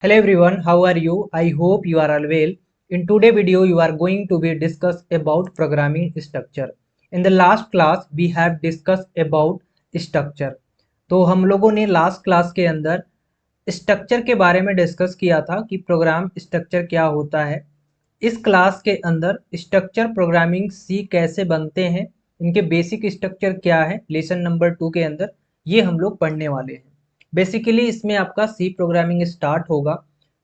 Hello everyone, how are you? I hope you are all well. In today's video, you are going to be discuss about programming structure. In the last class, we have discussed about structure. तो हम लोगों ने last class के अंदर structure के बारे में discuss किया था कि प्रोग्राम स्ट्रक्चर क्या होता है। इस क्लास के अंदर स्ट्रक्चर प्रोग्रामिंग सी कैसे बनते हैं, इनके बेसिक स्ट्रक्चर क्या है, लेसन नंबर 2 के अंदर ये हम लोग पढ़ने वाले हैं। बेसिकली इसमें आपका सी प्रोग्रामिंग स्टार्ट होगा,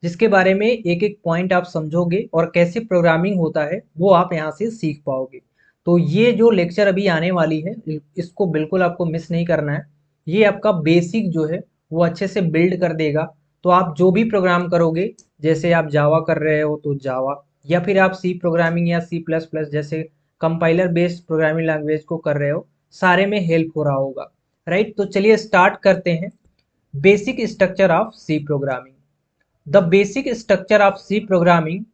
जिसके बारे में एक एक पॉइंट आप समझोगे और कैसे प्रोग्रामिंग होता है वो आप यहाँ से सीख पाओगे। तो ये जो लेक्चर अभी आने वाली है इसको बिल्कुल आपको मिस नहीं करना है। ये आपका बेसिक जो है वो अच्छे से बिल्ड कर देगा। तो आप जो भी प्रोग्राम करोगे, जैसे आप जावा कर रहे हो तो जावा, या फिर आप सी प्रोग्रामिंग या सी प्लस प्लस जैसे कंपाइलर बेस्ड प्रोग्रामिंग लैंग्वेज को कर रहे हो, सारे में हेल्प हो रहा होगा। राइट, तो चलिए स्टार्ट करते हैं। Basic structure of C programming. The basic structure of C programming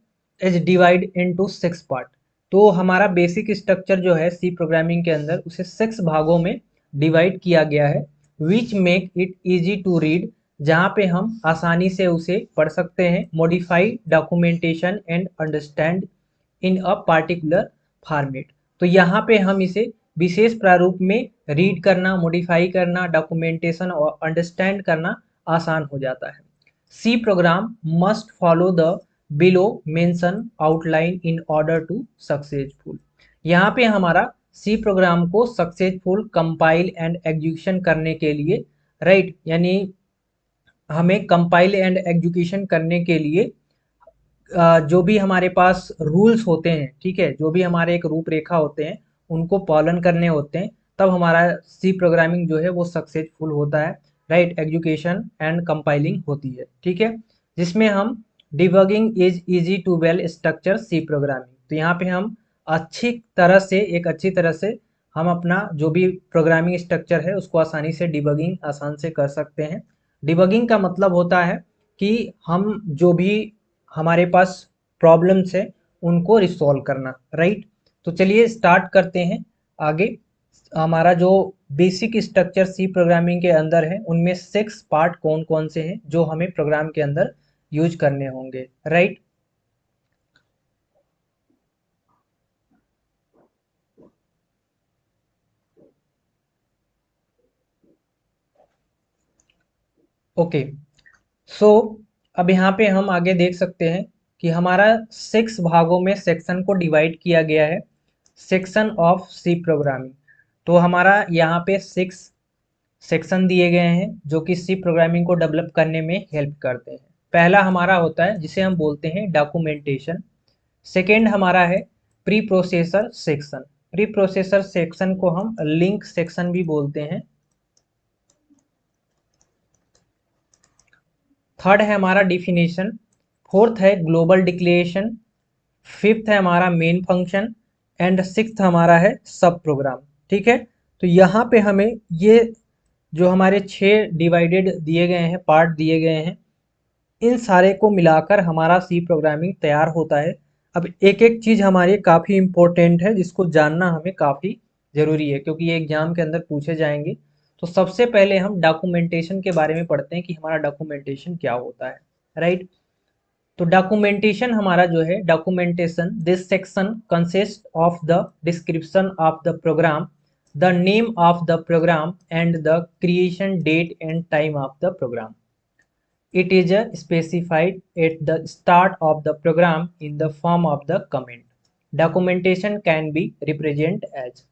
is divide into 6 part. तो हमारा बेसिक स्ट्रक्चर जो है सी प्रोग्रामिंग के अंदर उसे 6 भागों में डिवाइड किया गया है, which make it easy to read, जहाँ पे हम आसानी से उसे पढ़ सकते हैं, modify documentation and understand in a particular format. तो यहाँ पे हम इसे विशेष प्रारूप में रीड करना, मॉडिफाई करना, डॉक्यूमेंटेशन और अंडरस्टैंड करना आसान हो जाता है। C program must follow the below mention outline in order to successful. यहाँ पे हमारा सी प्रोग्राम को सक्सेसफुल कंपाइल एंड एग्जीक्यूशन करने के लिए, राइट, यानी हमें कंपाइल एंड एग्जीक्यूशन करने के लिए जो भी हमारे पास रूल्स होते हैं, ठीक है, जो भी हमारे एक रूपरेखा होते हैं उनको पालन करने होते हैं, तब हमारा सी प्रोग्रामिंग जो है वो सक्सेसफुल होता है। राइट, एजुकेशन एंड कंपाइलिंग होती है, ठीक है, जिसमें हम debugging is easy to well structure C programming. तो यहाँ पे हम अच्छी तरह से हम अपना जो भी प्रोग्रामिंग स्ट्रक्चर है उसको आसानी से डिबगिंग आसान से कर सकते हैं। डिबगिंग का मतलब होता है कि हम जो भी हमारे पास प्रॉब्लम्स है उनको रिसॉल्व करना। राइट, तो चलिए स्टार्ट करते हैं आगे। हमारा जो बेसिक स्ट्रक्चर सी प्रोग्रामिंग के अंदर है उनमें 6 पार्ट कौन कौन से हैं जो हमें प्रोग्राम के अंदर यूज करने होंगे। राइट, ओके, सो अब यहाँ पे हम आगे देख सकते हैं कि हमारा 6 भागों में सेक्शन को डिवाइड किया गया है, सेक्शन ऑफ सी प्रोग्रामिंग। तो हमारा यहाँ पे 6 सेक्शन दिए गए हैं जो कि सी प्रोग्रामिंग को डेवलप करने में हेल्प करते हैं। पहला हमारा होता है जिसे हम बोलते हैं डॉक्यूमेंटेशन। सेकेंड हमारा है pre processor section. Pre processor section को हम लिंक सेक्शन भी बोलते हैं। थर्ड है हमारा डिफिनेशन। फोर्थ है ग्लोबल डिक्लेरेशन। फिफ्थ है हमारा मेन फंक्शन। एंड सिक्स्थ हमारा है सब प्रोग्राम। ठीक है, तो यहाँ पे हमें ये जो हमारे 6 डिवाइडेड दिए गए हैं, पार्ट दिए गए हैं, इन सारे को मिलाकर हमारा सी प्रोग्रामिंग तैयार होता है। अब एक एक चीज़ हमारी काफ़ी इंपॉर्टेंट है जिसको जानना हमें काफ़ी ज़रूरी है, क्योंकि ये एग्जाम के अंदर पूछे जाएंगे। तो सबसे पहले हम डॉक्यूमेंटेशन के बारे में पढ़ते हैं कि हमारा डॉक्यूमेंटेशन क्या होता है। राइट, तो डॉक्यूमेंटेशन हमारा जो है, documentation this section consist of the description of the program, the name of the program and the creation date and time of the program. It is specified at the start of the program in the form of the comment. Documentation can be represent as।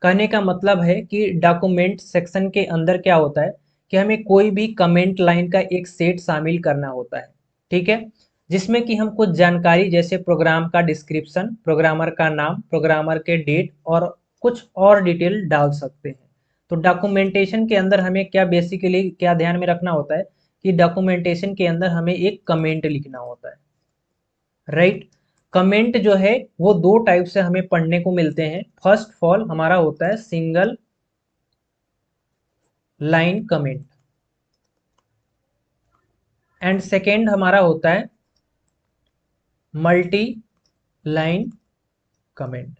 कहने का मतलब है कि document section के अंदर क्या होता है कि हमें कोई भी कमेंट लाइन का एक सेट शामिल करना होता है, ठीक है, जिसमें कि हम कुछ जानकारी जैसे प्रोग्राम का डिस्क्रिप्शन, प्रोग्रामर का नाम, प्रोग्रामर के डेट और कुछ और डिटेल डाल सकते हैं। तो डॉक्यूमेंटेशन के अंदर हमें क्या बेसिकली क्या ध्यान में रखना होता है कि डॉक्यूमेंटेशन के अंदर हमें एक कमेंट लिखना होता है। राइट, कमेंट जो है वो 2 टाइप से हमें पढ़ने को मिलते हैं। फर्स्ट ऑफ ऑल हमारा होता है single line comment, and second हमारा होता है मल्टी लाइन कमेंट।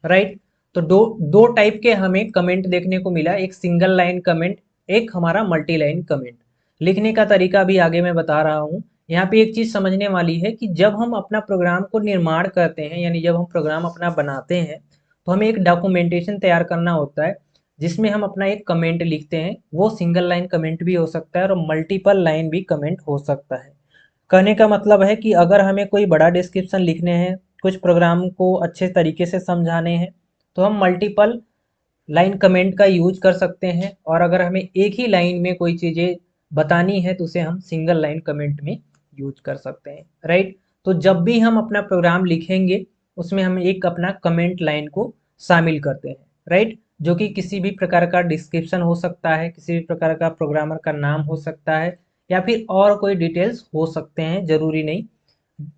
राइट, तो दो दो टाइप के हमें कमेंट देखने को मिला, एक सिंगल लाइन कमेंट, एक हमारा मल्टी लाइन कमेंट। लिखने का तरीका भी आगे मैं बता रहा हूँ। यहाँ पे एक चीज़ समझने वाली है कि जब हम अपना प्रोग्राम को निर्माण करते हैं, यानी जब हम प्रोग्राम अपना बनाते हैं, तो हमें एक डॉक्यूमेंटेशन तैयार करना होता है जिसमें हम अपना एक कमेंट लिखते हैं। वो सिंगल लाइन कमेंट भी हो सकता है और मल्टीपल लाइन भी कमेंट हो सकता है। कहने का मतलब है कि अगर हमें कोई बड़ा डिस्क्रिप्शन लिखने हैं, कुछ प्रोग्राम को अच्छे तरीके से समझाने हैं, तो हम मल्टीपल लाइन कमेंट का यूज कर सकते हैं। और अगर हमें एक ही लाइन में कोई चीज़ें बतानी है तो उसे हम सिंगल लाइन कमेंट में यूज कर सकते हैं, राइट। तो जब भी हम अपना प्रोग्राम लिखेंगे उसमें हम एक अपना कमेंट लाइन को शामिल करते हैं, राइट, जो कि किसी भी प्रकार का डिस्क्रिप्शन हो सकता है, किसी भी प्रकार का प्रोग्रामर का नाम हो सकता है, या फिर और कोई डिटेल्स हो सकते हैं, जरूरी नहीं,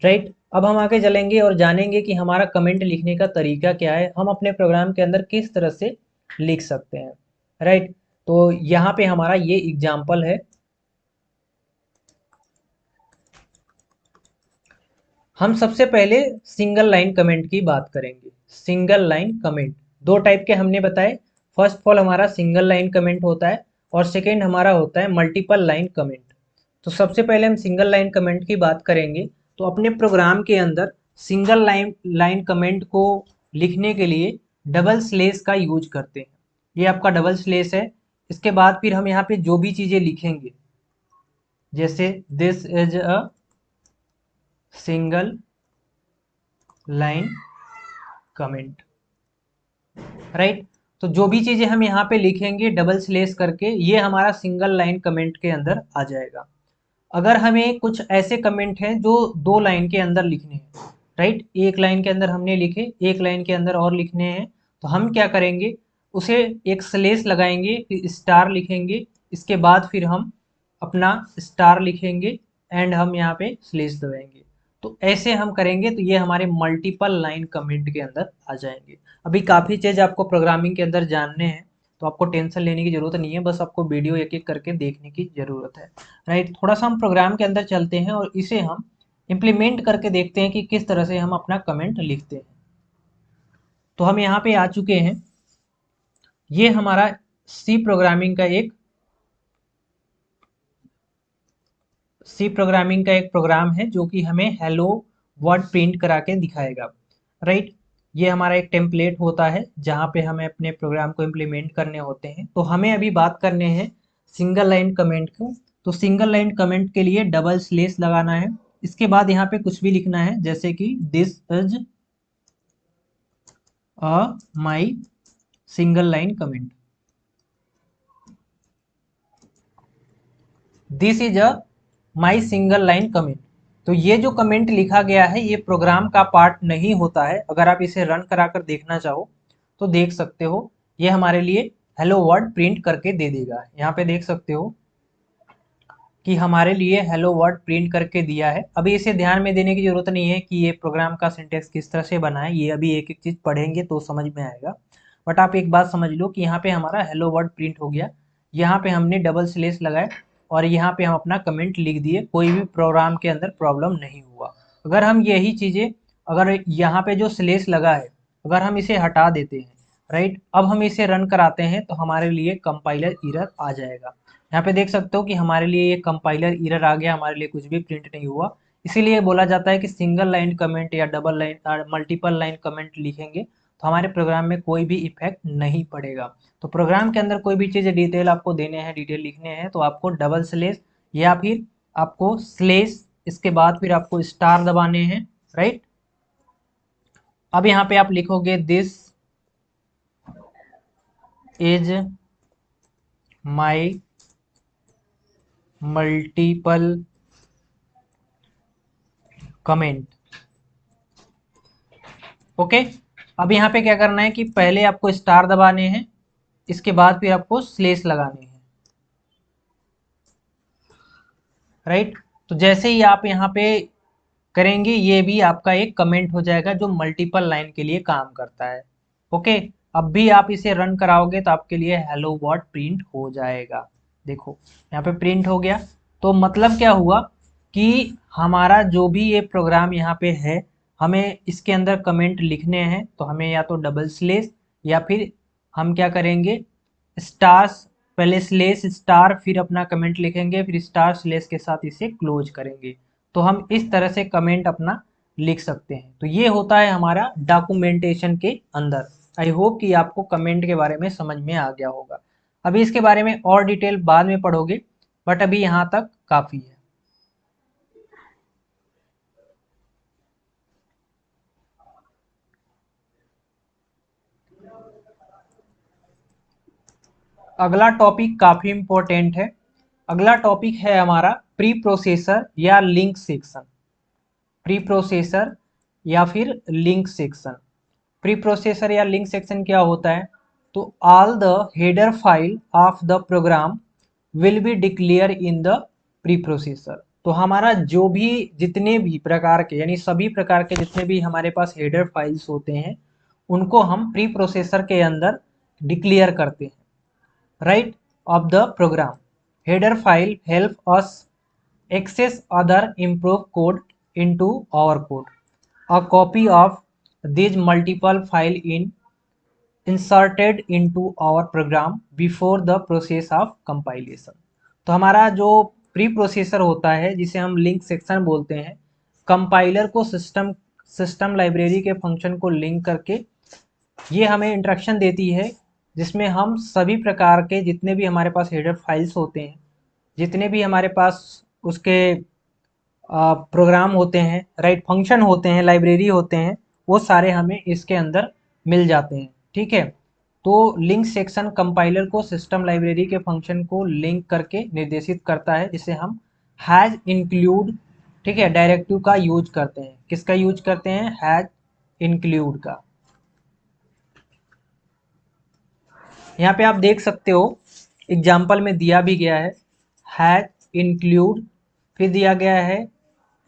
राइट। अब हम आगे चलेंगे और जानेंगे कि हमारा कमेंट लिखने का तरीका क्या है, हम अपने प्रोग्राम के अंदर किस तरह से लिख सकते हैं, राइट। तो यहाँ पे हमारा ये एग्जाम्पल है। हम सबसे पहले सिंगल लाइन कमेंट की बात करेंगे। सिंगल लाइन कमेंट दो टाइप के हमने बताए। फर्स्ट ऑफ ऑल हमारा सिंगल लाइन कमेंट होता है और सेकेंड हमारा होता है मल्टीपल लाइन कमेंट। तो सबसे पहले हम सिंगल लाइन कमेंट की बात करेंगे। तो अपने प्रोग्राम के अंदर सिंगल लाइन लाइन कमेंट को लिखने के लिए डबल स्लेस का यूज करते हैं। ये आपका डबल स्लेस है। इसके बाद फिर हम यहाँ पे जो भी चीज़ें लिखेंगे, जैसे this is a single line comment, right. तो जो भी चीज़ें हम यहाँ पे लिखेंगे डबल स्लेस करके, ये हमारा सिंगल लाइन कमेंट के अंदर आ जाएगा। अगर हमें कुछ ऐसे कमेंट हैं जो दो लाइन के अंदर लिखने हैं, राइट, एक लाइन के अंदर हमने लिखे, एक लाइन के अंदर और लिखने हैं, तो हम क्या करेंगे, उसे एक स्लेस लगाएंगे, फिर स्टार लिखेंगे, इसके बाद फिर हम अपना स्टार लिखेंगे एंड हम यहाँ पे स्लेस दबाएंगे। तो ऐसे हम करेंगे तो ये हमारे मल्टीपल लाइन कमेंट के अंदर आ जाएंगे। अभी काफ़ी चीज़ आपको प्रोग्रामिंग के अंदर जानने हैं, तो आपको टेंशन लेने की ज़रूरत नहीं है, बस आपको वीडियो एक एक करके देखने की ज़रूरत है, राइट। थोड़ा सा हम प्रोग्राम के अंदर चलते हैं और इसे हम इम्प्लीमेंट करके देखते हैं कि किस तरह से हम अपना कमेंट लिखते हैं। तो हम यहाँ पे आ चुके हैं। ये हमारा सी प्रोग्रामिंग का एक प्रोग्राम है जो कि हमें हेलो वर्ड प्रिंट करा के दिखाएगा, राइट। ये हमारा एक टेम्पलेट होता है जहाँ पे हमें अपने प्रोग्राम को इम्प्लीमेंट करने होते हैं। तो हमें अभी बात करने हैं सिंगल लाइन कमेंट को। तो सिंगल लाइन कमेंट के लिए डबल स्लेस लगाना है, इसके बाद यहाँ पे कुछ भी लिखना है, जैसे कि this is a my single line comment, this is a my single line comment. तो ये जो कमेंट लिखा गया है ये प्रोग्राम का पार्ट नहीं होता है। अगर आप इसे रन कराकर देखना चाहो तो देख सकते हो, ये हमारे लिए हेलो वर्ड प्रिंट करके दे देगा। यहाँ पे देख सकते हो कि हमारे लिए हेलो वर्ड प्रिंट करके दिया है। अभी इसे ध्यान में देने की जरूरत नहीं है कि ये प्रोग्राम का सिंटेक्स किस तरह से बना है, ये अभी एक एक चीज़ पढ़ेंगे तो समझ में आएगा। बट आप एक बात समझ लो कि यहाँ पे हमारा हेलो वर्ड प्रिंट हो गया, यहाँ पे हमने डबल स्लेस लगाए और यहाँ पे हम अपना कमेंट लिख दिए, कोई भी प्रोग्राम के अंदर प्रॉब्लम नहीं हुआ। अगर हम यही चीज़ें, अगर यहाँ पे जो स्लेस लगा है अगर हम इसे हटा देते हैं, राइट, अब हम इसे रन कराते हैं तो हमारे लिए कंपाइलर एरर आ जाएगा। यहाँ पे देख सकते हो कि हमारे लिए ये कंपाइलर एरर आ गया, हमारे लिए कुछ भी प्रिंट नहीं हुआ। इसीलिए बोला जाता है कि सिंगल लाइन कमेंट या double line multiple line comment लिखेंगे तो हमारे प्रोग्राम में कोई भी इफेक्ट नहीं पड़ेगा। तो प्रोग्राम के अंदर कोई भी चीज़ डिटेल आपको देने हैं, डिटेल लिखने हैं, तो आपको डबल स्लेस या फिर आपको स्लेस, इसके बाद फिर आपको स्टार दबाने हैं, राइट। अब यहाँ पे आप लिखोगे this is my multiple comment, okay. अब यहाँ पे क्या करना है कि पहले आपको स्टार दबाने हैं, इसके बाद फिर आपको स्लेस लगाने हैं, राइट। तो जैसे ही आप यहाँ पे करेंगे ये भी आपका एक कमेंट हो जाएगा जो मल्टीपल लाइन के लिए काम करता है, ओके। अब भी आप इसे रन कराओगे तो आपके लिए हेलो वर्ड प्रिंट हो जाएगा। देखो यहाँ पे प्रिंट हो गया। तो मतलब क्या हुआ कि हमारा जो भी ये प्रोग्राम यहाँ पे है, हमें इसके अंदर कमेंट लिखने हैं तो हमें या तो डबल स्लेस या फिर हम क्या करेंगे, स्टार्स पहले स्लेश स्टार फिर अपना कमेंट लिखेंगे, फिर स्टार स्लेश के साथ इसे क्लोज करेंगे। तो हम इस तरह से कमेंट अपना लिख सकते हैं। तो ये होता है हमारा डॉक्यूमेंटेशन के अंदर। आई होप कि आपको कमेंट के बारे में समझ में आ गया होगा। अभी इसके बारे में और डिटेल बाद में पढ़ोगे, बट अभी यहाँ तक काफ़ी है। अगला टॉपिक काफ़ी इम्पोर्टेंट है। अगला टॉपिक है हमारा प्री प्रोसेसर या लिंक सेक्शन। प्री प्रोसेसर या फिर लिंक सेक्शन। प्री प्रोसेसर या लिंक सेक्शन क्या होता है? तो all the header file of the program will be declare in the preprocessor. तो हमारा जो भी जितने भी प्रकार के यानी सभी प्रकार के जितने भी हमारे पास हेडर फाइल्स होते हैं उनको हम प्री प्रोसेसर के अंदर डिक्लेयर करते हैं, right, of the program. Header file help us access other improved code into our code. A copy of these multiple file in inserted into our program before the process of compilation. तो हमारा जो pre processor होता है जिसे हम link section बोलते हैं, compiler को सिस्टम लाइब्रेरी के फंक्शन को लिंक करके ये हमें इंस्ट्रक्शन देती है जिसमें हम सभी प्रकार के जितने भी हमारे पास हेडर फाइल्स होते हैं, जितने भी हमारे पास उसके प्रोग्राम होते हैं, राइट, फंक्शन होते हैं, लाइब्रेरी होते हैं, वो सारे हमें इसके अंदर मिल जाते हैं। ठीक है, तो लिंक सेक्शन कंपाइलर को सिस्टम लाइब्रेरी के फंक्शन को लिंक करके निर्देशित करता है, जिसे हम हैज इंक्लूड, ठीक है, डायरेक्टिव का यूज करते हैं। किसका यूज करते हैं? हैज इंक्लूड का। यहाँ पे आप देख सकते हो एग्जाम्पल में दिया भी गया है हैज इंक्लूड, फिर दिया गया है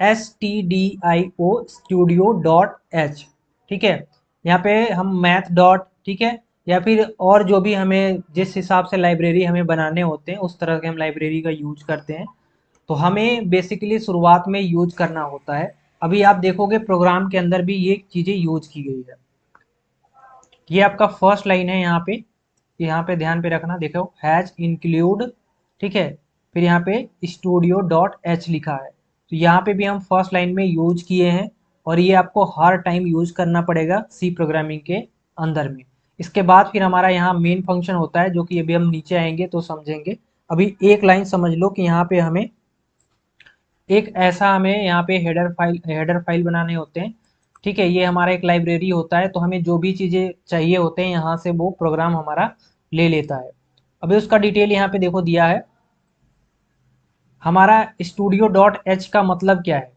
stdio studio डॉट एच। ठीक है, यहाँ पे हम मैथ डॉट, ठीक है, या फिर और जो भी हमें जिस हिसाब से लाइब्रेरी हमें बनाने होते हैं उस तरह के हम लाइब्रेरी का यूज करते हैं। तो हमें बेसिकली शुरुआत में यूज करना होता है। अभी आप देखोगे प्रोग्राम के अंदर भी ये चीज़ें यूज की गई है। ये आपका फर्स्ट लाइन है यहाँ पे ध्यान पे रखना, देखो हैज इंक्लूड, ठीक है, फिर यहाँ पे स्टूडियो डॉट एच लिखा है। तो यहाँ पे भी हम फर्स्ट लाइन में यूज किए हैं और ये आपको हर टाइम यूज करना पड़ेगा सी प्रोग्रामिंग के अंदर में। इसके बाद फिर हमारा यहाँ मेन फंक्शन होता है जो कि अभी हम नीचे आएंगे तो समझेंगे। अभी एक लाइन समझ लो कि यहाँ पे हमें हमें यहाँ पे हेडर फाइल बनाने होते हैं। ठीक है, ये हमारा एक लाइब्रेरी होता है, तो हमें जो भी चीज़ें चाहिए होते हैं यहाँ से वो प्रोग्राम हमारा ले लेता है। अभी उसका डिटेल यहाँ पे देखो दिया है। हमारा स्टूडियो डॉट एच का मतलब क्या है?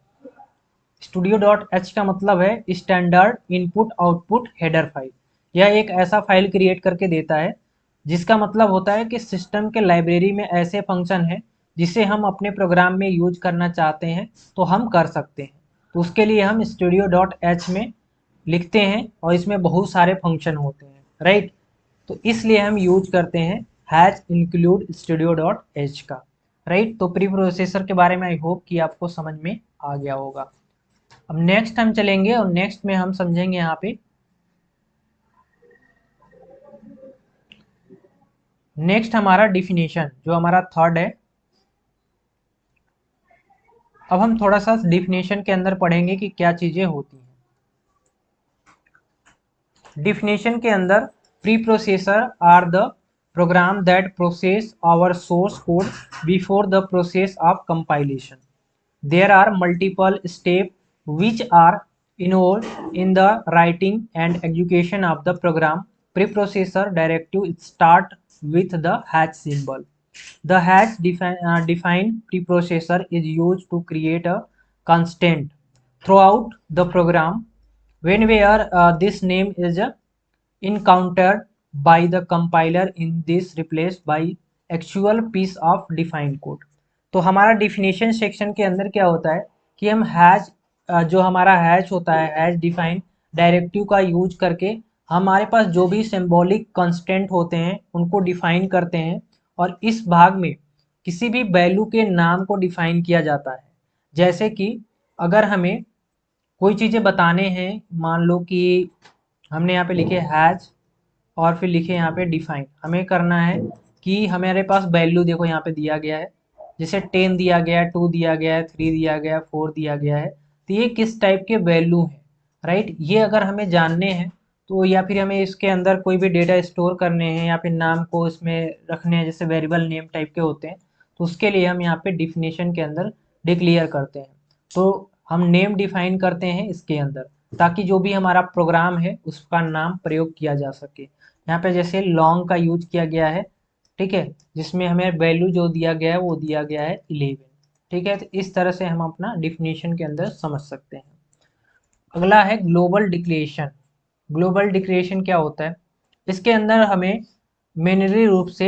स्टूडियो डॉट एच का मतलब है standard input output header file. यह एक ऐसा फाइल क्रिएट करके देता है जिसका मतलब होता है कि सिस्टम के लाइब्रेरी में ऐसे फंक्शन है जिसे हम अपने प्रोग्राम में यूज करना चाहते हैं तो हम कर सकते हैं। तो उसके लिए हम स्टूडियो डॉट एच में लिखते हैं और इसमें बहुत सारे फंक्शन होते हैं, राइट। तो इसलिए हम यूज करते हैं has include studio dot H का, राइट। तो प्री प्रोसेसर के बारे में आई होप कि आपको समझ में आ गया होगा। अब नेक्स्ट हम चलेंगे और नेक्स्ट में हम समझेंगे यहाँ पे नेक्स्ट हमारा डिफिनेशन जो हमारा थर्ड है। अब हम थोड़ा सा डिफिनेशन के अंदर पढ़ेंगे कि क्या चीज़ें होती हैं। डिफिनेशन के अंदर preprocessor are the program that process our source code before the process of compilation. There are multiple steps which are involved in the writing and execution of the program. Preprocessor directive start with the hash symbol. The hash defined preprocessor is used to create a constant throughout the program. Whenever this name is encountered by the compiler in this replaced by actual piece of defined code. तो हमारा definition section के अंदर क्या होता है कि हम has जो हमारा हैश होता है हैज डिफाइन डायरेक्टिव का यूज करके हमारे पास जो भी सिंबॉलिक कांस्टेंट होते हैं उनको डिफाइन करते हैं और इस भाग में किसी भी वैल्यू के नाम को डिफाइन किया जाता है। जैसे कि अगर हमें कोई चीज़ें बताने हैं, मान लो कि हमने यहाँ पे लिखे हैज और फिर लिखे यहाँ पे डिफाइन, हमें करना है कि हमारे पास वैल्यू देखो यहाँ पे दिया गया है, जैसे 10 दिया गया है, 2 दिया गया है, 3 दिया गया है, 4 दिया गया है, तो ये किस टाइप के वैल्यू हैं, राइट। ये अगर हमें जानने हैं तो, या फिर हमें इसके अंदर कोई भी डेटा स्टोर करने हैं या फिर नाम को इसमें रखने हैं, जैसे वेरिएबल नेम टाइप के होते हैं, तो उसके लिए हम यहाँ पे डिफिनेशन के अंदर डिक्लेयर करते हैं। तो हम नेम डिफाइन करते हैं इसके अंदर, ताकि जो भी हमारा प्रोग्राम है उसका नाम प्रयोग किया जा सके। यहाँ पे जैसे लॉन्ग का यूज किया गया है, ठीक है, जिसमें हमें वैल्यू जो दिया गया है वो दिया गया है 11, ठीक है। तो इस तरह से हम अपना डिफिनेशन के अंदर समझ सकते हैं। अगला है ग्लोबल डिक्लेरेशन। ग्लोबल डिक्लेरेशन क्या होता है? इसके अंदर हमें मेनली रूप से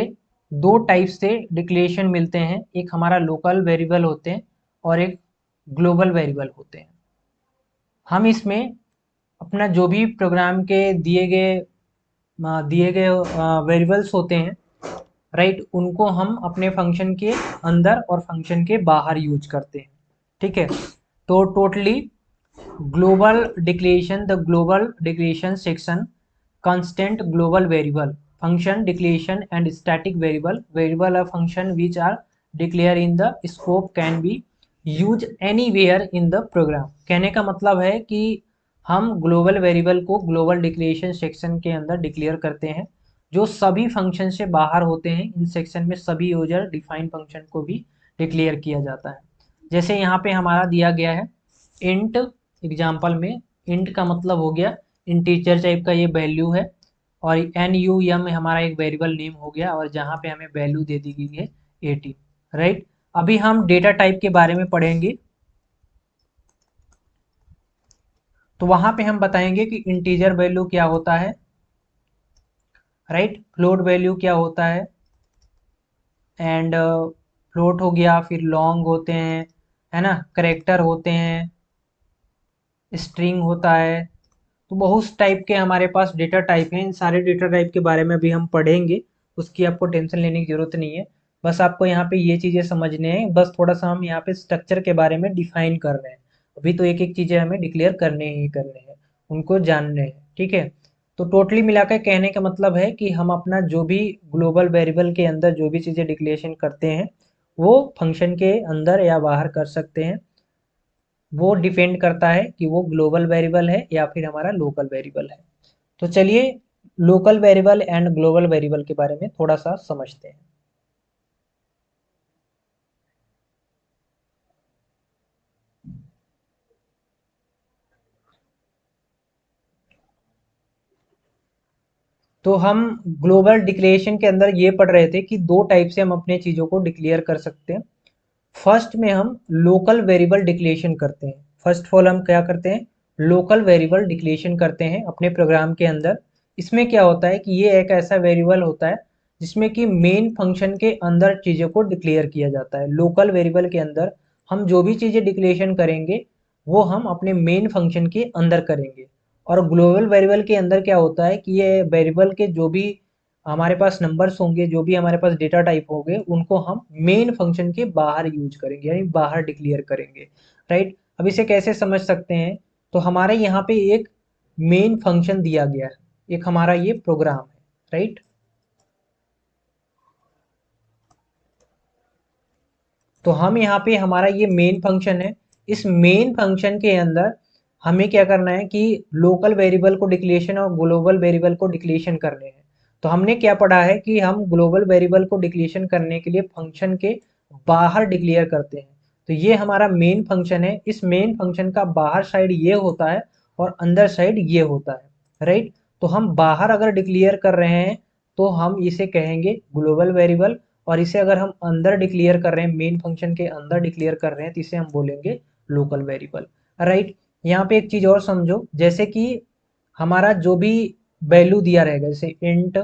दो टाइप से डिक्लेरेशन मिलते हैं, एक हमारा लोकल वेरिएबल होते हैं और एक ग्लोबल वेरिएबल होते हैं। हम इसमें अपना जो भी प्रोग्राम के दिए गए वेरिएबल्स होते हैं, राइट, उनको हम अपने फंक्शन के अंदर और फंक्शन के बाहर यूज करते हैं, ठीक है। तो totally global declaration, the global declaration section constant global variable function declaration and static variable or function which are declared in the scope can be used anywhere in the program। कहने का मतलब है कि हम ग्लोबल वेरिएबल को global declaration section के अंदर declare करते हैं, जो सभी फंक्शन से बाहर होते हैं। इन सेक्शन में सभी यूजर डिफाइन फंक्शन को भी डिक्लेयर किया जाता है। जैसे यहाँ पे हमारा दिया गया है इंट, एग्जाम्पल में इंट का मतलब हो गया इंटीजर टाइप का ये वैल्यू है, और एन यू एम हमारा एक वेरिएबल नेम हो गया, और जहाँ पे हमें वैल्यू दे दी गई है 18, राइट। अभी हम डेटा टाइप के बारे में पढ़ेंगे, तो वहाँ पे हम बताएंगे कि इंटीजर वैल्यू क्या होता है, राइट, फ्लोट वैल्यू क्या होता एंड फ्लोट हो गया, फिर लॉन्ग होते हैं, है ना, करेक्टर होते हैं, स्ट्रिंग होता है। तो बहुत टाइप के हमारे पास डेटा टाइप हैं। इन सारे डेटा टाइप के बारे में भी हम पढ़ेंगे, उसकी आपको टेंशन लेने की ज़रूरत नहीं है। बस आपको यहाँ पे ये चीज़ें समझने हैं, बस थोड़ा सा हम यहाँ पे स्ट्रक्चर के बारे में डिफाइन कर रहे हैं। अभी तो एक एक चीज़ें हमें डिक्लेयर करने ही करने हैं, उनको जानने हैं, ठीक है। तो टोटली मिलाकर कहने का मतलब है कि हम अपना जो भी ग्लोबल वेरिएबल के अंदर जो भी चीज़ें डिक्लेरेशन करते हैं, वो फंक्शन के अंदर या बाहर कर सकते हैं। वो डिपेंड करता है कि वो ग्लोबल वेरिएबल है या फिर हमारा लोकल वेरिएबल है। तो चलिए local variable and global variable के बारे में थोड़ा सा समझते हैं। तो हम ग्लोबल डिक्लेरेशन के अंदर ये पढ़ रहे थे कि दो टाइप से हम अपने चीज़ों को डिक्लेयर कर सकते हैं। फर्स्ट में हम लोकल वेरिएबल डिक्लेरेशन करते हैं। फर्स्ट ऑफ ऑल हम क्या करते हैं, लोकल वेरिएबल डिक्लेरेशन करते हैं अपने प्रोग्राम के अंदर। इसमें क्या होता है कि ये एक ऐसा वेरिएबल होता है जिसमें कि मेन फंक्शन के अंदर चीज़ों को डिक्लेयर किया जाता है। लोकल वेरिएबल के अंदर हम जो भी चीज़ें डिक्लेरेशन करेंगे वो हम अपने मेन फंक्शन के अंदर करेंगे। और ग्लोबल वेरिएबल के अंदर क्या होता है कि ये वेरिएबल के जो भी हमारे पास नंबर्स होंगे, जो भी हमारे पास डेटा टाइप होंगे, उनको हम मेन फंक्शन के बाहर यूज करेंगे, यानी बाहर डिक्लेयर करेंगे, राइट। अब इसे कैसे समझ सकते हैं, तो हमारे यहाँ पे एक मेन फंक्शन दिया गया है, एक हमारा ये प्रोग्राम है, राइट। तो हम यहाँ पे हमारा ये मेन फंक्शन है। इस मेन फंक्शन के अंदर हमें क्या करना है कि लोकल वेरिएबल को डिक्लेरेशन और ग्लोबल वेरिएबल को डिक्लेरेशन करने हैं। तो हमने क्या पढ़ा है कि हम ग्लोबल वेरिएबल को डिक्लेरेशन करने के लिए फंक्शन के बाहर डिक्लेयर करते हैं। तो ये हमारा मेन फंक्शन है। इस मेन फंक्शन का बाहर साइड ये होता है और अंदर साइड ये होता है, राइट। तो हम बाहर अगर डिक्लेयर कर रहे हैं तो हम इसे कहेंगे ग्लोबल वेरिएबल, और इसे अगर हम अंदर डिक्लेयर कर रहे हैं, मेन फंक्शन के अंदर डिक्लेयर कर रहे हैं, तो इसे हम बोलेंगे लोकल वेरिएबल, राइट। यहाँ पे एक चीज़ और समझो, जैसे कि हमारा जो भी वैल्यू दिया रहेगा, जैसे इंट,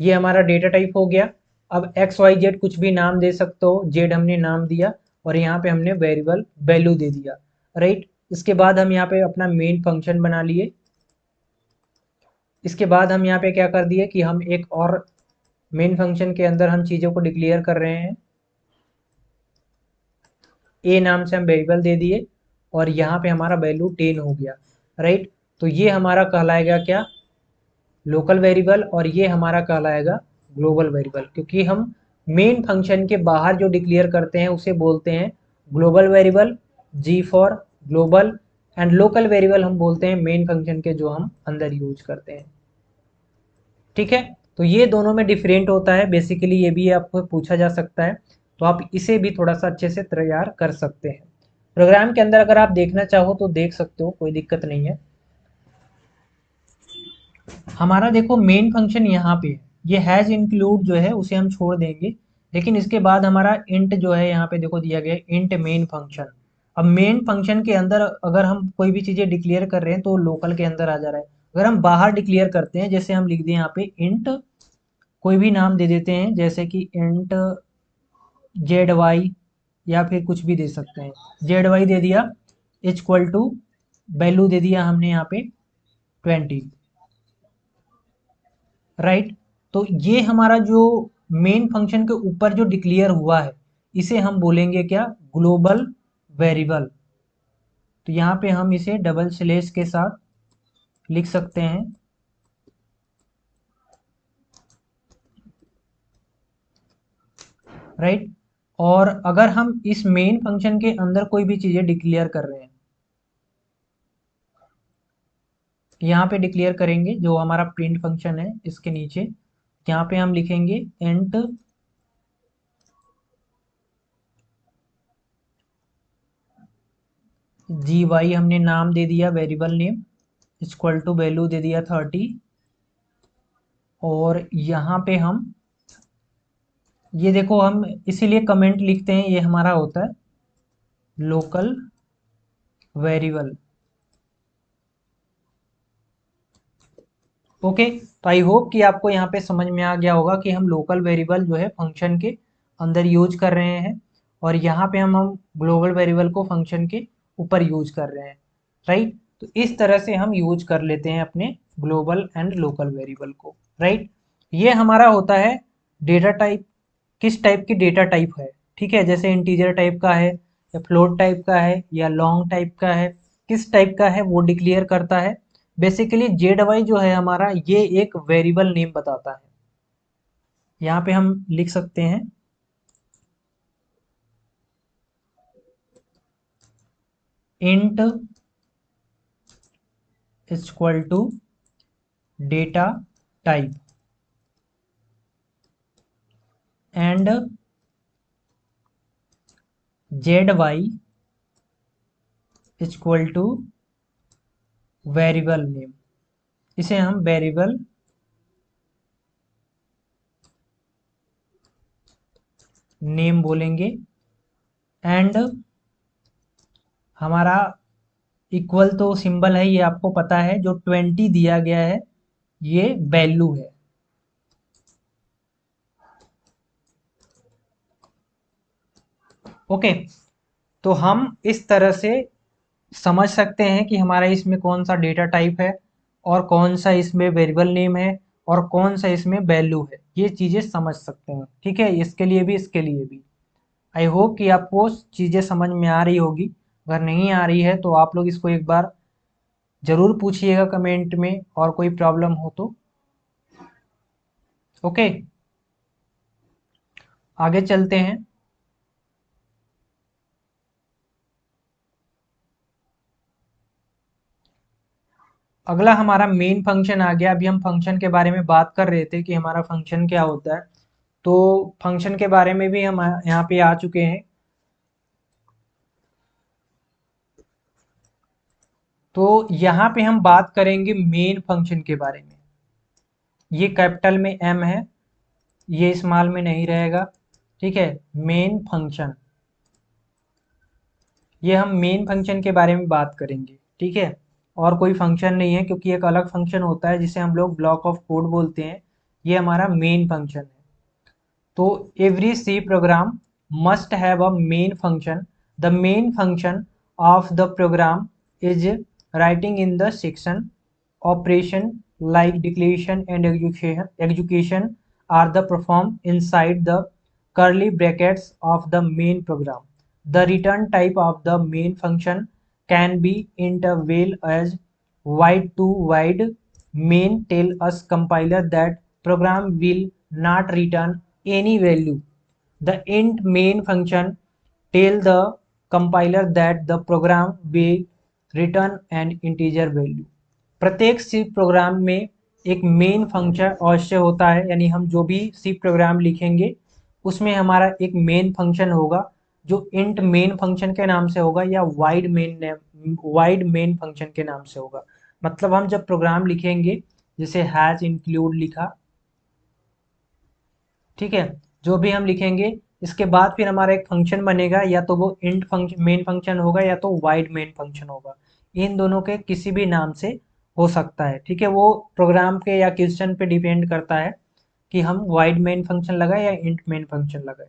ये हमारा डेटा टाइप हो गया। अब एक्स वाई जेड कुछ भी नाम दे सकते हो, जेड हमने नाम दिया और यहाँ पे हमने वेरिएबल वैल्यू दे दिया, राइट। इसके बाद हम यहाँ पे अपना मेन फंक्शन बना लिए। इसके बाद हम यहाँ पे क्या कर दिए कि हम एक और मेन फंक्शन के अंदर हम चीज़ों को डिक्लेयर कर रहे हैं। ए नाम से हम वेरिएबल दे दिए और यहाँ पे हमारा वैल्यू 10 हो गया, राइट। तो ये हमारा कहलाएगा क्या, लोकल वेरिएबल, और ये हमारा कहलाएगा ग्लोबल वेरिएबल, क्योंकि हम मेन फंक्शन के बाहर जो डिक्लेयर करते हैं उसे बोलते हैं global variable, G for global, and local variable हम बोलते हैं मेन फंक्शन के जो हम अंदर यूज करते हैं। ठीक है, तो ये दोनों में डिफरेंट होता है बेसिकली, ये भी आपको पूछा जा सकता है, तो आप इसे भी थोड़ा सा अच्छे से तैयार कर सकते हैं। प्रोग्राम के अंदर अगर आप देखना चाहो तो देख सकते हो, कोई दिक्कत नहीं है। हमारा देखो मेन फंक्शन यहाँ पे है, ये हैज इंक्लूड जो है उसे हम छोड़ देंगे, लेकिन इसके बाद हमारा इंट जो है यहाँ पे देखो दिया गया है इंट मेन फंक्शन। अब मेन फंक्शन के अंदर अगर हम कोई भी चीज़ें डिक्लेयर कर रहे हैं तो लोकल के अंदर आ जा रहा है। अगर हम बाहर डिक्लेयर करते हैं, जैसे हम लिख दें यहाँ पे इंट, कोई भी नाम दे देते हैं जैसे कि इंट जेड वाई, या फिर कुछ भी दे सकते हैं, जेड वाई दे दिया, इक्वल टू वैल्यू दे दिया हमने यहाँ पे 20, राइट। तो ये हमारा जो मेन फंक्शन के ऊपर जो डिक्लेयर हुआ है इसे हम बोलेंगे क्या, ग्लोबल वेरिएबल। तो यहाँ पे हम इसे डबल स्लैश के साथ लिख सकते हैं, राइट। और अगर हम इस मेन फंक्शन के अंदर कोई भी चीज़ें डिक्लेयर कर रहे हैं, यहाँ पे डिक्लेयर करेंगे जो हमारा प्रिंट फंक्शन है इसके नीचे, यहाँ पे हम लिखेंगे इंट जी वाई, हमने नाम दे दिया variable name, equal to value दे दिया 30, और यहाँ पे हम ये देखो हम इसीलिए कमेंट लिखते हैं, ये हमारा होता है लोकल वेरिएबल। ओके, तो आई होप कि आपको यहाँ पे समझ में आ गया होगा कि हम लोकल वेरिएबल जो है फंक्शन के अंदर यूज कर रहे हैं, और यहाँ पे हम ग्लोबल वेरिएबल को फंक्शन के ऊपर यूज कर रहे हैं, राइट। तो इस तरह से हम यूज कर लेते हैं अपने ग्लोबल एंड लोकल वेरिएबल को, राइट। ये हमारा होता है डेटा टाइप, किस टाइप की डेटा टाइप है, ठीक है, जैसे इंटीजर टाइप का है या फ्लोट टाइप का है या लॉन्ग टाइप का है, किस टाइप का है वो डिक्लेयर करता है। बेसिकली जेड वाई जो है हमारा ये एक वेरिएबल नेम बताता है, यहाँ पे हम लिख सकते हैं int equal to data type and Z Y equal to variable name, इसे हम वेरिएबल नेम बोलेंगे। एंड हमारा इक्वल तो सिंबल है, ये आपको पता है, जो 20 दिया गया है ये वैल्यू है। ओके, तो हम इस तरह से समझ सकते हैं कि हमारा इसमें कौन सा डेटा टाइप है और कौन सा इसमें वेरिएबल नेम है और कौन सा इसमें वैल्यू है, ये चीज़ें समझ सकते हैं, ठीक है, इसके लिए भी इसके लिए भी। आई होप कि आपको चीज़ें समझ में आ रही होगी, अगर नहीं आ रही है तो आप लोग इसको एक बार ज़रूर पूछिएगा कमेंट में, और कोई प्रॉब्लम हो तो। ओके, आगे चलते हैं। अगला हमारा मेन फंक्शन आ गया। अभी हम फंक्शन के बारे में बात कर रहे थे कि हमारा फंक्शन क्या होता है, तो फंक्शन के बारे में भी हम यहाँ पे आ चुके हैं। तो यहाँ पे हम बात करेंगे मेन फंक्शन के बारे में। ये कैपिटल में एम है, ये स्मॉल में नहीं रहेगा, ठीक है। मेन फंक्शन, ये हम मेन फंक्शन के बारे में बात करेंगे, ठीक है। और कोई फंक्शन नहीं है, क्योंकि एक अलग फंक्शन होता है जिसे हम लोग ब्लॉक ऑफ कोड बोलते हैं, ये हमारा मेन फंक्शन है। तो every C program must have a main function. The main function of the program is writing in the section operation like declaration and execution are the performed inside the curly brackets of the main program. The return type of the main function can be interval as wide to wide. Main tell us compiler that program will not return any value. The int main function tell the compiler that the program will return an integer value. प्रत्येक C program में एक main function अवश्य होता है, यानी हम जो भी सी प्रोग्राम लिखेंगे उसमें हमारा एक मेन फंक्शन होगा जो इंट मेन फंक्शन के नाम से होगा या वाइड मेन फंक्शन के नाम से होगा। मतलब हम जब प्रोग्राम लिखेंगे जैसे हैज इंक्लूड लिखा, ठीक है, जो भी हम लिखेंगे इसके बाद फिर हमारा एक फंक्शन बनेगा, या तो वो इंट फंक्शन मेन फंक्शन होगा या तो वाइड मेन फंक्शन होगा। इन दोनों के किसी भी नाम से हो सकता है, ठीक है। वो प्रोग्राम के या क्वेश्चन पे डिपेंड करता है कि हम वाइड मेन फंक्शन लगाए या इंट मेन फंक्शन लगाए,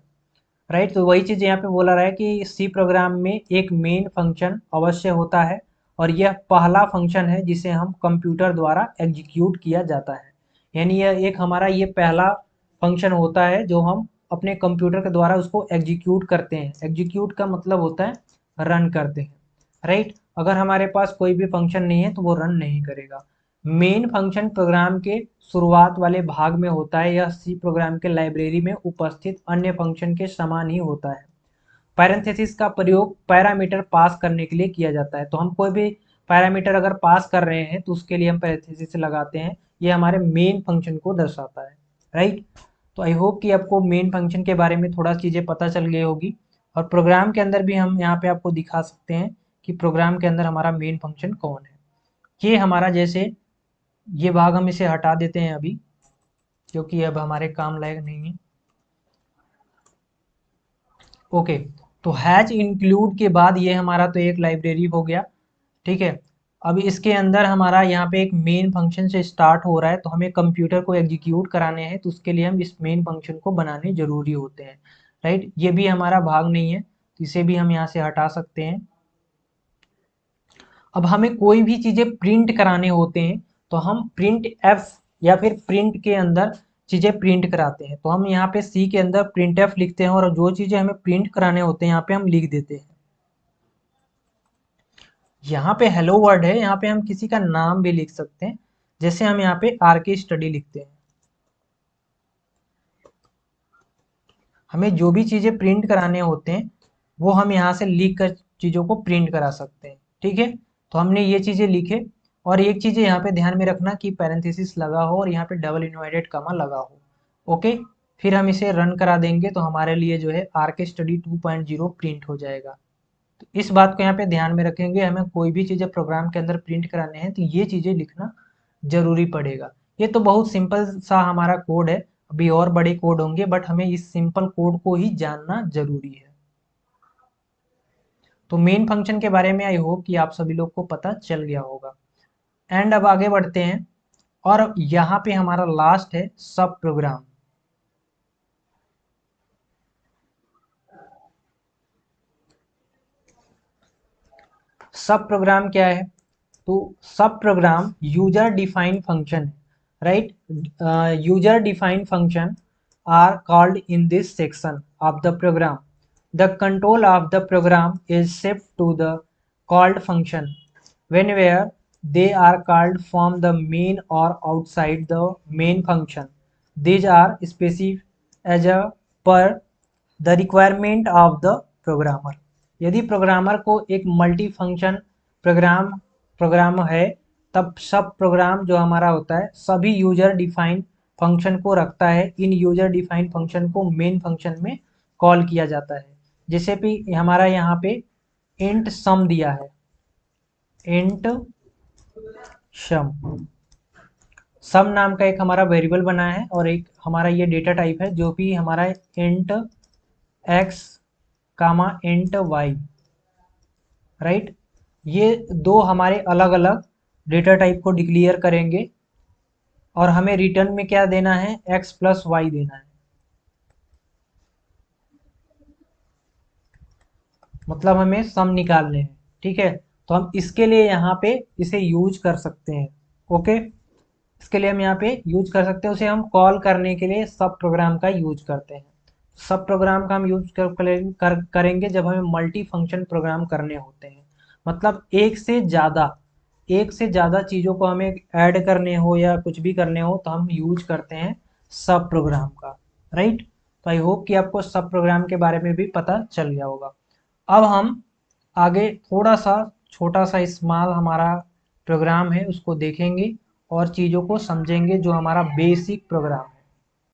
राइट। तो वही चीज़ यहाँ पे बोला रहा है कि सी प्रोग्राम में एक मेन फंक्शन अवश्य होता है और यह पहला फंक्शन है जिसे हम कंप्यूटर द्वारा एग्जीक्यूट किया जाता है। यानी यह एक हमारा ये पहला फंक्शन होता है जो हम अपने कंप्यूटर के द्वारा उसको एग्जीक्यूट करते हैं। एग्जीक्यूट का मतलब होता है रन करते हैं, राइट। अगर हमारे पास कोई भी फंक्शन नहीं है तो वो रन नहीं करेगा। मेन फंक्शन प्रोग्राम के शुरुआत वाले भाग में होता है। यह सी प्रोग्राम के लाइब्रेरी में उपस्थित अन्य फंक्शन के समान ही होता है। पैरेंथेसिस का प्रयोग पैरामीटर पास करने के लिए किया जाता है। तो हम कोई भी पैरामीटर अगर पास कर रहे हैं तो उसके लिए हम पैरेंथेसिस लगाते हैं। ये हमारे मेन फंक्शन को दर्शाता है, राइट। तो आई होप कि आपको मेन फंक्शन के बारे में थोड़ा चीज़ें पता चल गई होगी। और प्रोग्राम के अंदर भी हम यहाँ पे आपको दिखा सकते हैं कि प्रोग्राम के अंदर हमारा मेन फंक्शन कौन है। ये हमारा जैसे ये भाग हम इसे हटा देते हैं अभी, क्योंकि अब हमारे काम लायक नहीं है। ओके, तो हैज इंक्लूड के बाद ये हमारा तो एक लाइब्रेरी हो गया, ठीक है। अब इसके अंदर हमारा यहाँ पे एक मेन फंक्शन से स्टार्ट हो रहा है, तो हमें कंप्यूटर को एग्जीक्यूट कराने हैं तो उसके लिए हम इस मेन फंक्शन को बनाने जरूरी होते हैं, राइट। ये भी हमारा भाग नहीं है तो इसे भी हम यहाँ से हटा सकते हैं। अब हमें कोई भी चीज़ें प्रिंट कराने होते हैं तो हम प्रिंट एफ या फिर प्रिंट के अंदर चीज़ें प्रिंट कराते हैं। तो हम यहाँ पे सी के अंदर प्रिंट एफ लिखते हैं और जो चीज़ें हमें प्रिंट कराने होते हैं यहाँ पे हम लिख देते हैं। यहाँ पे हेलो वर्ड है, यहाँ पे हम किसी का नाम भी लिख सकते हैं। जैसे हम यहाँ पे आर के स्टडी लिखते हैं। हमें जो भी चीज़ें प्रिंट कराने होते हैं वो हम यहाँ से लिख कर चीज़ों को प्रिंट करा सकते हैं, ठीक है। तो हमने ये चीज़ें लिखे और एक चीज़ यहाँ पे ध्यान में रखना कि पैरेंथेसिस लगा हो और यहाँ पे डबल इन्वर्टेड कॉमा लगा हो, ओके। फिर हम इसे रन करा देंगे तो हमारे लिए जो है आर के स्टडी 2.0 प्रिंट हो जाएगा। तो इस बात को यहाँ पे ध्यान में रखेंगे, हमें कोई भी चीज़ें प्रोग्राम के अंदर प्रिंट कराने हैं तो ये चीज़ें लिखना जरूरी पड़ेगा। ये तो बहुत सिंपल सा हमारा कोड है, अभी और बड़े कोड होंगे बट हमें इस सिंपल कोड को ही जानना जरूरी है। तो मेन फंक्शन के बारे में आई होप कि आप सभी लोग को पता चल गया होगा। एंड अब आगे बढ़ते हैं और यहाँ पे हमारा लास्ट है सब प्रोग्राम। सब प्रोग्राम क्या है? तो सब प्रोग्राम यूजर डिफाइंड फंक्शन है, right. User defined function are called in this section of the program. The control of the program is shift to the called function whenever they are called from the main or outside the main function. These are specified as a per the requirement of the programmer. यदि programmer को एक multi function programme है तब सब programme जो हमारा होता है सभी यूजर डिफाइंड फंक्शन को रखता है। इन यूजर डिफाइंड फंक्शन को मेन फंक्शन में कॉल किया जाता है। जैसे भी हमारा यहाँ पे इंट सम दिया है, इंट सम नाम का एक हमारा वेरिएबल बना है और एक हमारा ये डेटा टाइप है जो भी हमारा int x comma int Y, right. ये दो हमारे अलग अलग डेटा टाइप को डिक्लेयर करेंगे और हमें रिटर्न में क्या देना है, x प्लस वाई देना है। मतलब हमें सम निकालने हैं, ठीक है। तो हम इसके लिए यहाँ पे इसे यूज कर सकते हैं, ओके। इसके लिए हम यहाँ पे यूज कर सकते हैं, उसे हम कॉल करने के लिए सब प्रोग्राम का यूज करते हैं। सब प्रोग्राम का हम यूज करेंगे जब हमें मल्टी फंक्शन प्रोग्राम करने होते हैं। मतलब एक से ज़्यादा चीज़ों को हमें ऐड करने हो या कुछ भी करने हो तो हम यूज करते हैं सब प्रोग्राम का, राइट। तो आई होप कि आपको सब प्रोग्राम के बारे में भी पता चल गया होगा। अब हम आगे थोड़ा सा छोटा सा स्मॉल हमारा प्रोग्राम है उसको देखेंगे और चीज़ों को समझेंगे जो हमारा बेसिक प्रोग्राम है।